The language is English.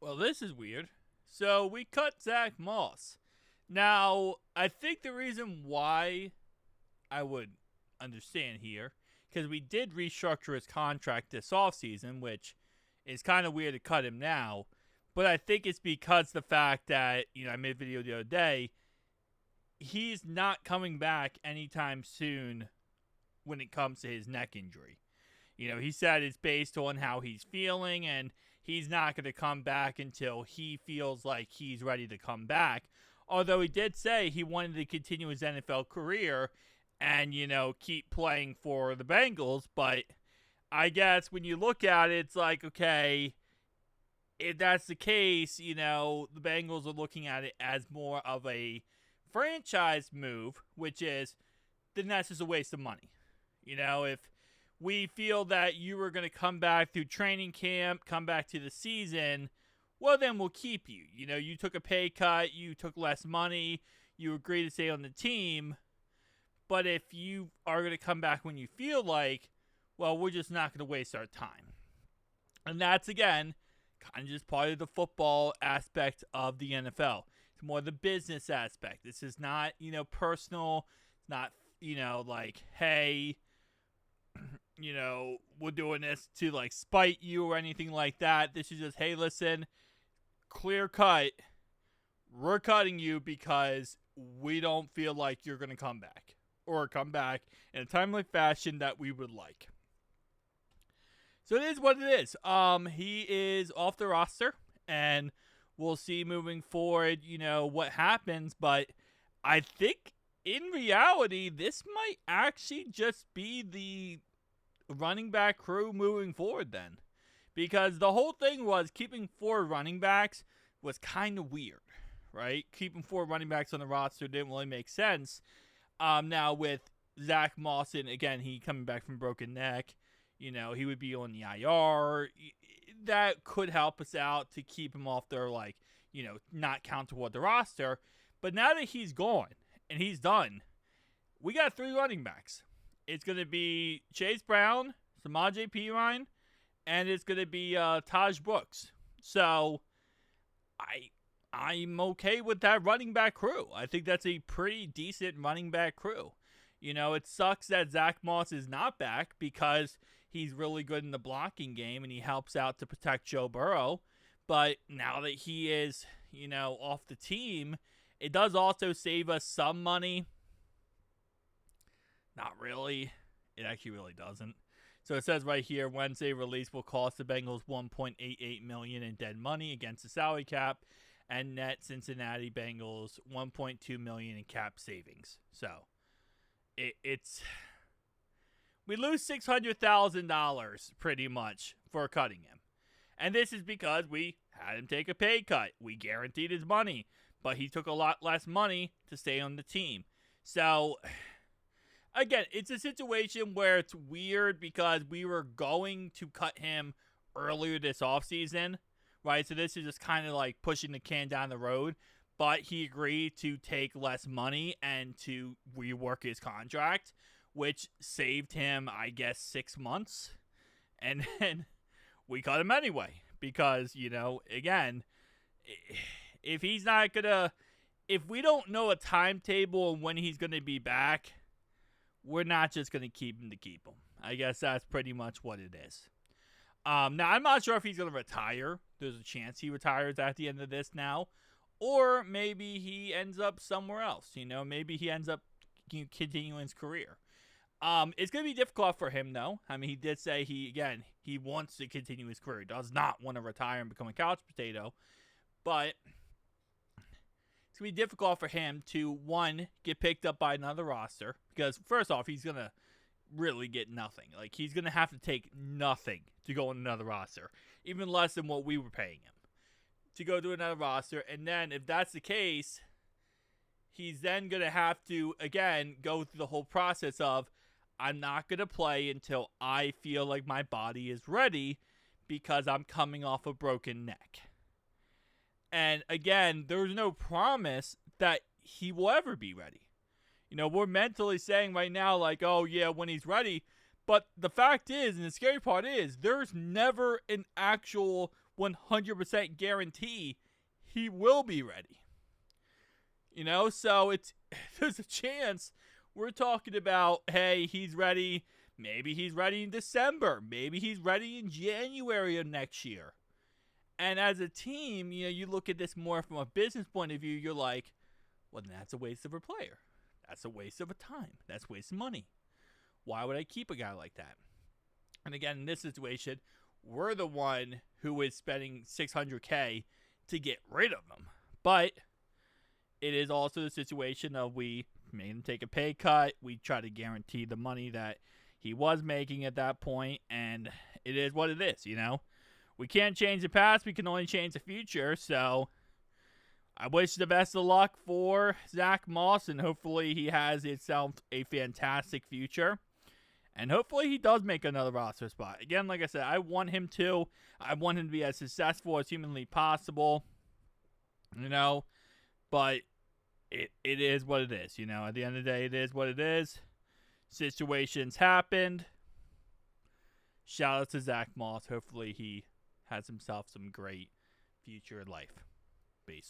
Well, this is weird. So we cut Zack Moss. Now, I think the reason why I would understand here, because we did restructure his contract this offseason, which is kind of weird to cut him now. But I think it's because the fact that, I made a video the other day, he's not coming back anytime soon when it comes to his neck injury. He said it's based on how he's feeling, and he's not going to come back until he feels like he's ready to come back. Although he did say he wanted to continue his NFL career and, keep playing for the Bengals. But I guess when you look at it, it's like, okay, if that's the case, the Bengals are looking at it as more of a franchise move, which is, then that's just a waste of money. If we feel that you were going to come back through training camp, come back to the season, well, then we'll keep you. You took a pay cut, you took less money, you agreed to stay on the team. But if you are going to come back when you feel like, well, we're just not going to waste our time. And that's, again, kind of just part of the football aspect of the NFL. It's more the business aspect. This is not, personal. It's not, like, hey, we're doing this to, like, spite you or anything like that. This is just, hey, listen, clear cut. We're cutting you because we don't feel like you're going to come back. Or come back in a timely fashion that we would like. So it is what it is. He is off the roster, and we'll see moving forward, what happens. But I think in reality, this might actually just be the running back crew moving forward then. Because the whole thing was keeping 4 running backs was kind of weird, right? Keeping 4 running backs on the roster didn't really make sense. Now with Zack Moss, again, he coming back from broken neck, he would be on the IR. That could help us out to keep him off there, like, not count toward the roster. But now that he's gone and he's done, we got 3 running backs. It's going to be Chase Brown, Samaje Perine, and it's going to be Taj Brooks. So I'm okay with that running back crew. I think that's a pretty decent running back crew. It sucks that Zack Moss is not back because he's really good in the blocking game and he helps out to protect Joe Burrow. But now that he is, off the team, it does also save us some money. Not really. It actually really doesn't. So it says right here, Wednesday release will cost the Bengals $1.88 million in dead money against the salary cap, and net Cincinnati Bengals $1.2 million in cap savings. So it's we lose $600,000 pretty much for cutting him. And this is because we had him take a pay cut. We guaranteed his money, but he took a lot less money to stay on the team. So again, it's a situation where it's weird because we were going to cut him earlier this offseason, right? So this is just kind of like pushing the can down the road. But he agreed to take less money and to rework his contract, which saved him, I guess, 6 months. And then we cut him anyway. Because, again, if he's not going to... If we don't know a timetable and when he's going to be back, we're not just going to keep him to keep him. I guess that's pretty much what it is. Now, I'm not sure if he's going to retire. There's a chance he retires at the end of this now. Or maybe he ends up somewhere else. Maybe he ends up continuing his career. It's going to be difficult for him, though. I mean, he did say he wants to continue his career. He does not want to retire and become a couch potato. But it's going to be difficult for him to, one, get picked up by another roster. Because, first off, he's going to really get nothing. Like, he's going to have to take nothing to go on another roster. Even less than what we were paying him to go to another roster. And then, if that's the case, he's then going to have to, again, go through the whole process of, I'm not going to play until I feel like my body is ready because I'm coming off a broken neck. And again, there's no promise that he will ever be ready. We're mentally saying right now, like, oh, yeah, when he's ready. But the fact is, and the scary part is, there's never an actual 100% guarantee he will be ready. So there's a chance we're talking about, hey, he's ready. Maybe he's ready in December. Maybe he's ready in January of next year. And as a team, you look at this more from a business point of view. You're like, well, then that's a waste of a player. That's a waste of a time. That's waste of money. Why would I keep a guy like that? And again, in this situation, we're the one who is spending $600K to get rid of him. But it is also the situation of we made him take a pay cut. We try to guarantee the money that he was making at that point, and it is what it is, We can't change the past. We can only change the future, so I wish the best of luck for Zack Moss, and hopefully he has himself a fantastic future. And hopefully he does make another roster spot. Again, like I said, I want him to. I want him to be as successful as humanly possible, But it is what it is, At the end of the day, it is what it is. Situations happened. Shout out to Zack Moss. Hopefully he has himself some great future in life. Peace.